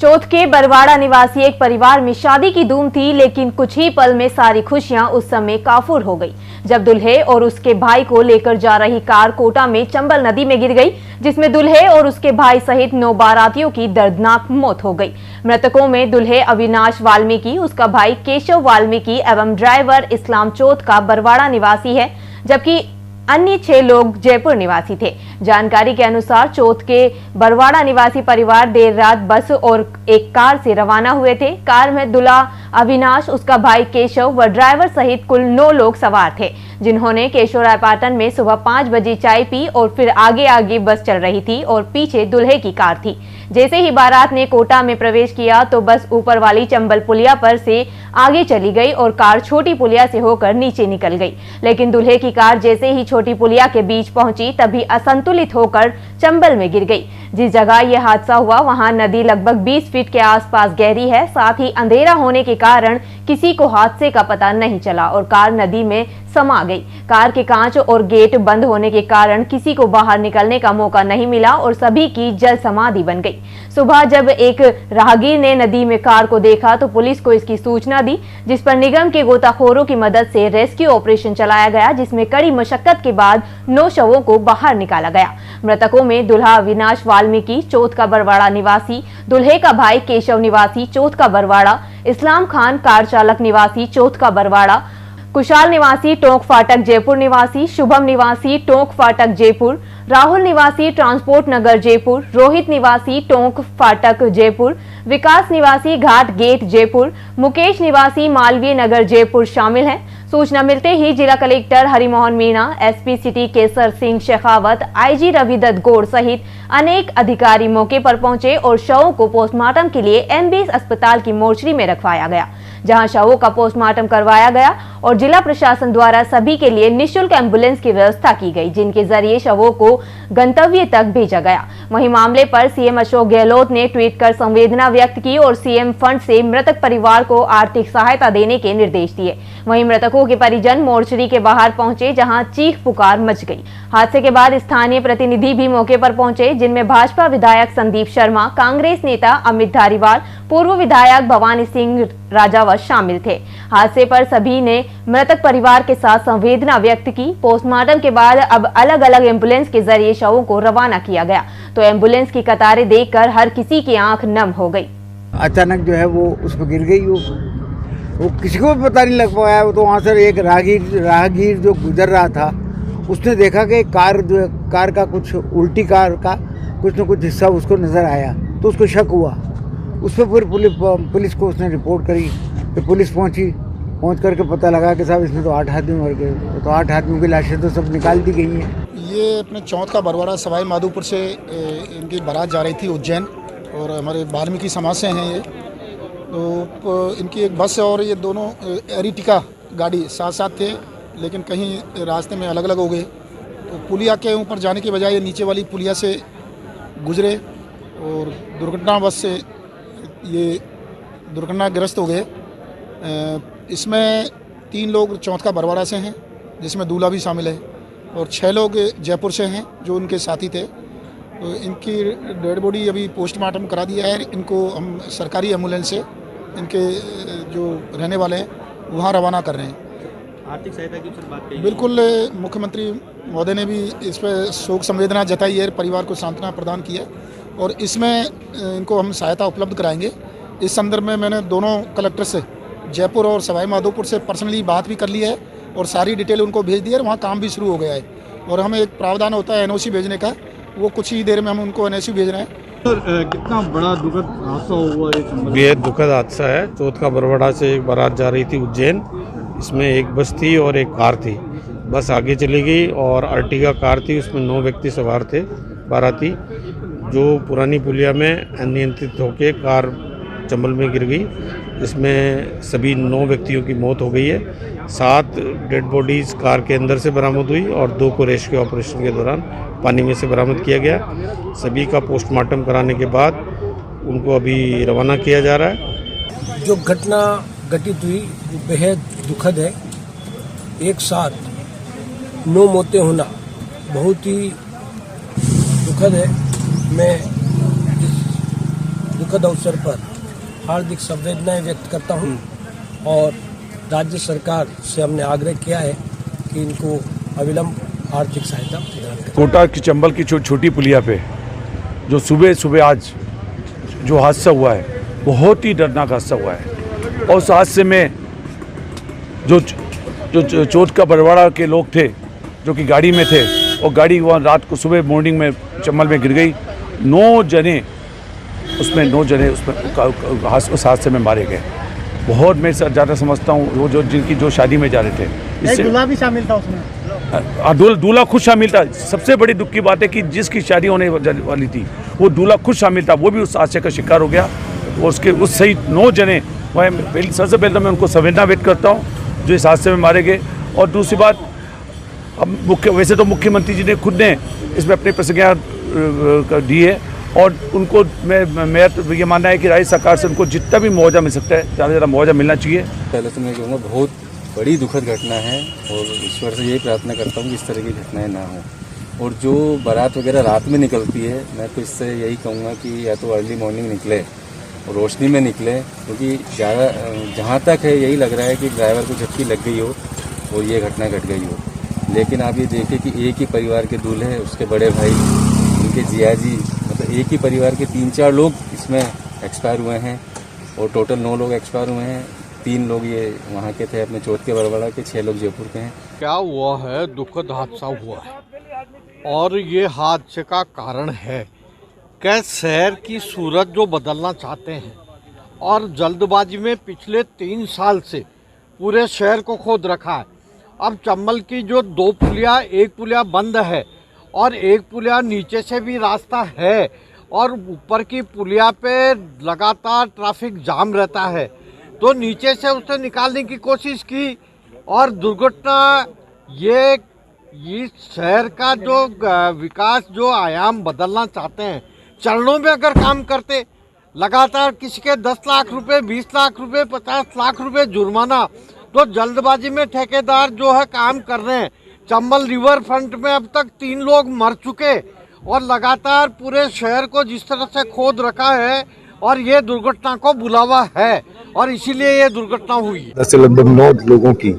चौथ के बरवाड़ा निवासी एक परिवार में शादी की धूम थी, लेकिन कुछ ही पल में सारी खुशियां उस समय काफूर हो गई जब दूल्हे और उसके भाई को लेकर जा रही कार कोटा में चंबल नदी में गिर गई, जिसमें दूल्हे और उसके भाई सहित 9 बारातियों की दर्दनाक मौत हो गई। मृतकों में दूल्हे अविनाश वाल्मीकि, उसका भाई केशव वाल्मीकि एवं ड्राइवर इस्लाम चौथ का बरवाड़ा निवासी है, जबकि अन्य 6 लोग जयपुर निवासी थे। जानकारी के अनुसार चौथ के बरवाड़ा निवासी परिवार देर रात बस और एक कार से रवाना हुए थे। कार में दूल्हा अविनाश, उसका भाई केशव व ड्राइवर सहित कुल 9 लोग सवार थे, जिन्होंने केशवरायपाटन में सुबह 5 बजे चाय पी और फिर आगे बस चल रही थी और पीछे दूल्हे की कार थी। जैसे ही बारात ने कोटा में प्रवेश किया तो बस ऊपर वाली चंबल पुलिया पर से आगे चली गई और कार छोटी पुलिया से होकर नीचे निकल गई, लेकिन दूल्हे की कार जैसे ही छोटी पुलिया के बीच पहुंची तभी असंतुलित होकर चंबल में गिर गई। जिस जगह यह हादसा हुआ वहां नदी लगभग 20 फीट के आसपास गहरी है। साथ ही अंधेरा होने के कारण किसी को हादसे का पता नहीं चला और कार नदी में समा गई। कार के कांच और गेट बंद होने के कारण किसी को बाहर निकलने का मौका नहीं मिला और सभी की जल समाधि बन गई। सुबह जब एक राहगीर ने नदी में कार को देखा तो पुलिस को इसकी सूचना दी, जिस पर निगम के गोताखोरों की मदद से रेस्क्यू ऑपरेशन चलाया गया, जिसमें कड़ी मशक्कत के बाद 9 शवों को बाहर निकाला गया। मृतकों में दूल्हा अविनाश वाल्मीकि, चौथ का बरवाड़ा निवासी, दूल्हे का भाई केशव निवासी, चौथ का बरवाड़ा, इस्लाम खान कार चालक निवासी, चौथ का बरवाड़ा, कुशाल निवासी, टोंक फाटक जयपुर निवासी, शुभम निवासी, टोंक फाटक जयपुर, राहुल निवासी, ट्रांसपोर्ट नगर जयपुर, रोहित निवासी, टोंक फाटक जयपुर, विकास निवासी, घाट गेट जयपुर, मुकेश निवासी, मालवीय नगर जयपुर शामिल हैं। सूचना मिलते ही जिला collector Harimohan Meena, SP city Kesar Singh Shekhawat, IG Ravidatt Gaur सहित अनेक अधिकारी मौके पर पहुंचे और शवों को पोस्टमार्टम के लिए एमबीएस अस्पताल की मोर्चरी में रखवाया गया, जहां शवों का पोस्टमार्टम करवाया गया और जिला प्रशासन द्वारा सभी के लिए निःशुल्क एम्बुलेंस की व्यवस्था की गई, जिनके जरिए शवों को गंतव्य तक भेजा गया। वहीं मामले पर सीएम अशोक गहलोत ने ट्वीट कर संवेदना व्यक्त की और सीएम फंड से मृतक परिवार को आर्थिक सहायता देने के निर्देश दिए। वहीं मृतकों के परिजन मोर्चरी के बाहर पहुंचे, जहां चीख पुकार मच गई। हादसे के बाद स्थानीय प्रतिनिधि भी मौके पर पहुंचे, जिनमें भाजपा विधायक संदीप शर्मा, कांग्रेस नेता अमित धारीवाल, पूर्व विधायक भवानी सिंह राजावत शामिल थे। हादसे पर सभी ने मृतक परिवार के साथ संवेदना व्यक्त की। पोस्टमार्टम के बाद अब अलग अलग एम्बुलेंस के जरिए शवों को रवाना किया गया, तो एम्बुलेंस की कतारें देखकर हर किसी की आंख नम हो गई। अचानक जो है वो उस पर गिर गई, वो किसी को भी पता नहीं लग पाया। वो तो वहाँ से एक राहगीर जो गुजर रहा था, उसने देखा कि कार का कुछ उल्टी कार का कुछ न कुछ हिस्सा उसको नज़र आया, तो उसको शक हुआ। उस पर पूरी पुलिस को उसने रिपोर्ट करी। तो पुलिस पहुंच करके पता लगा कि साहब इसमें तो 8 आदमी मर गए। तो 8 आदमियों की लाशें तो सब निकाल दी गई हैं। ये अपने चौथ का बरवाड़ा सवाई माधोपुर से इनकी बारात जा रही थी उज्जैन, और हमारे वाल्मीकि समाज से हैं ये। तो इनकी एक बस और ये दोनों एरिटिका गाड़ी साथ साथ थे, लेकिन कहीं रास्ते में अलग अलग हो गए। तो पुलिया के ऊपर जाने के बजाय ये नीचे वाली पुलिया से गुजरे और दुर्घटनावश से ये दुर्घटनाग्रस्त हो गए। इसमें 3 लोग चौथ का बरवाड़ा से हैं, जिसमें दूल्हा भी शामिल है, और 6 लोग जयपुर से हैं जो उनके साथी थे। तो इनकी डेड बॉडी अभी पोस्टमार्टम करा दिया है। इनको हम सरकारी एम्बुलेंस से इनके जो रहने वाले हैं वहाँ रवाना कर रहे हैं। आर्थिक सहायता की बात कही, बिल्कुल मुख्यमंत्री महोदय ने भी इस पर शोक संवेदना जताई है, परिवार को सांत्वना प्रदान की है, और इसमें इनको हम सहायता उपलब्ध कराएंगे। इस संदर्भ में मैंने दोनों कलेक्टर से, जयपुर और सवाई माधोपुर से पर्सनली बात भी कर ली है और सारी डिटेल उनको भेज दी है। वहाँ काम भी शुरू हो गया है और हमें एक प्रावधान होता है एनओसी भेजने का, वो कुछ ही देर में हम उनको एनओसी भेज रहे हैं। कितना बड़ा दुखद हादसा हुआ है? बेहद दुखद हादसा है। चौथ का बरवाड़ा से एक बारात जा रही थी उज्जैन। इसमें एक बस थी और एक कार थी। बस आगे चली गई और अर्टिगा कार थी, उसमें 9 व्यक्ति सवार थे बाराती, जो पुरानी पुलिया में अनियंत्रित होकर कार चंबल में गिर गई। इसमें सभी 9 व्यक्तियों की मौत हो गई है। 7 डेड बॉडीज़ कार के अंदर से बरामद हुई और 2 को रेस्क्यू ऑपरेशन के दौरान पानी में से बरामद किया गया। सभी का पोस्टमार्टम कराने के बाद उनको अभी रवाना किया जा रहा है। जो घटना घटित हुई वो बेहद दुखद है। एक साथ 9 मौतें होना बहुत ही दुखद है। मैं दुखद अवसर पर हार्दिक संवेदनाएं व्यक्त करता हूं और राज्य सरकार से हमने आग्रह किया है कि इनको अविलंब आर्थिक सहायता प्रदान करें। कोटा की चंबल की छोटी पुलिया पे जो सुबह सुबह आज जो हादसा हुआ है, बहुत ही दर्दनाक हादसा हुआ है। और उस हादसे में जो चोट का बरवाड़ा के लोग थे जो कि गाड़ी में थे, और गाड़ी वहाँ रात को सुबह मॉर्निंग में चंबल में गिर गई। 9 जने उसमें उस हादसे में मारे गए। बहुत मैं ज़्यादा समझता हूँ वो जिनकी जो शादी में जा रहे थे, इससे दूल्हा भी शामिल था उसमें। दूल्हा खुद शामिल था। सबसे बड़ी दुख की बात है कि जिसकी शादी होने वाली थी वो दूल्हा खुद शामिल था, वो भी उस हादसे का शिकार हो गया। और उसके उस सही 9 जने वह सबसे पहले तो मैं उनको संवेदना व्यक्त करता हूँ जो इस हादसे में मारे गए। और दूसरी बात, अब वैसे तो मुख्यमंत्री जी ने खुद ने इसमें अपनी प्रतिक्रिया दी है और उनको मैं तो ये मानना है कि राज्य सरकार से उनको जितना भी मुआवजा मिल सकता है ज़्यादा से ज़्यादा मुआवजा मिलना चाहिए। पहले तो मैं कहूँगा बहुत बड़ी दुखद घटना है और ईश्वर से यही प्रार्थना करता हूँ कि इस तरह की घटनाएं ना हों। और जो बारात वगैरह रात में निकलती है, मैं तो इससे यही कहूँगा कि या तो अर्ली मॉर्निंग निकले और रोशनी में निकले, क्योंकि ज़्यादा जहाँ तक है यही लग रहा है कि ड्राइवर को झटकी लग गई हो और ये घटना घट गई हो। लेकिन आप ये देखिए कि एक ही परिवार के दूल्हे, उसके बड़े भाई, उनके जिया जी, मतलब एक ही परिवार के 3-4 लोग इसमें एक्सपायर हुए हैं और टोटल 9 लोग एक्सपायर हुए हैं। 3 लोग ये वहाँ के थे अपने चौथ के बरवाड़ा के, 6 लोग जयपुर के हैं। क्या हुआ है, दुखद हादसा हुआ है और ये हादसे का कारण है क्या शहर की सूरत जो बदलना चाहते हैं और जल्दबाजी में पिछले 3 साल से पूरे शहर को खोद रखा है। अब चंबल की जो 2 पुलिया, एक पुलिया बंद है और एक पुलिया नीचे से भी रास्ता है और ऊपर की पुलिया पे लगातार ट्रैफिक जाम रहता है, तो नीचे से उसे निकालने की कोशिश की और दुर्घटना ये शहर का जो विकास जो आयाम बदलना चाहते हैं, चरणों में अगर काम करते, लगातार किसी के 10 लाख रुपए, 20 लाख रुपए, 50 लाख रुपए जुर्माना, तो जल्दबाजी में ठेकेदार जो है काम कर रहे हैं। चंबल रिवर फ्रंट में अब तक 3 लोग मर चुके और लगातार पूरे शहर को जिस तरह से खोद रखा है और ये दुर्घटना को बुलावा है और इसीलिए ये दुर्घटना हुई। 10 से लगभग 9 लोगों की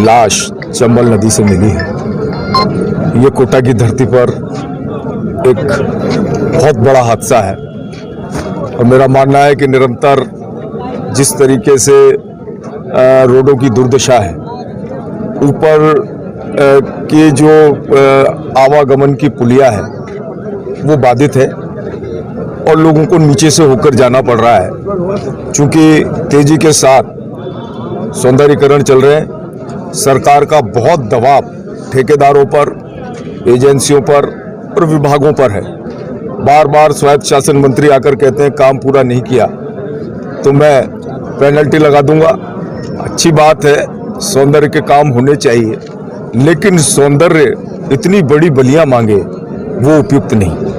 लाश चंबल नदी से मिली है। ये कोटा की धरती पर एक बहुत बड़ा हादसा है और मेरा मानना है कि निरंतर जिस तरीके से रोडों की दुर्दशा है, ऊपर के जो आवागमन की पुलिया है वो बाधित है और लोगों को नीचे से होकर जाना पड़ रहा है। चूंकि तेजी के साथ सौंदर्यीकरण चल रहे हैं, सरकार का बहुत दबाव ठेकेदारों पर, एजेंसियों पर और विभागों पर है। बार बार स्वायत्त शासन मंत्री आकर कहते हैं काम पूरा नहीं किया तो मैं पेनल्टी लगा दूंगा। अच्छी बात है, सौंदर्य के काम होने चाहिए, लेकिन सौंदर्य इतनी बड़ी बलियां मांगे वो उपयुक्त नहीं।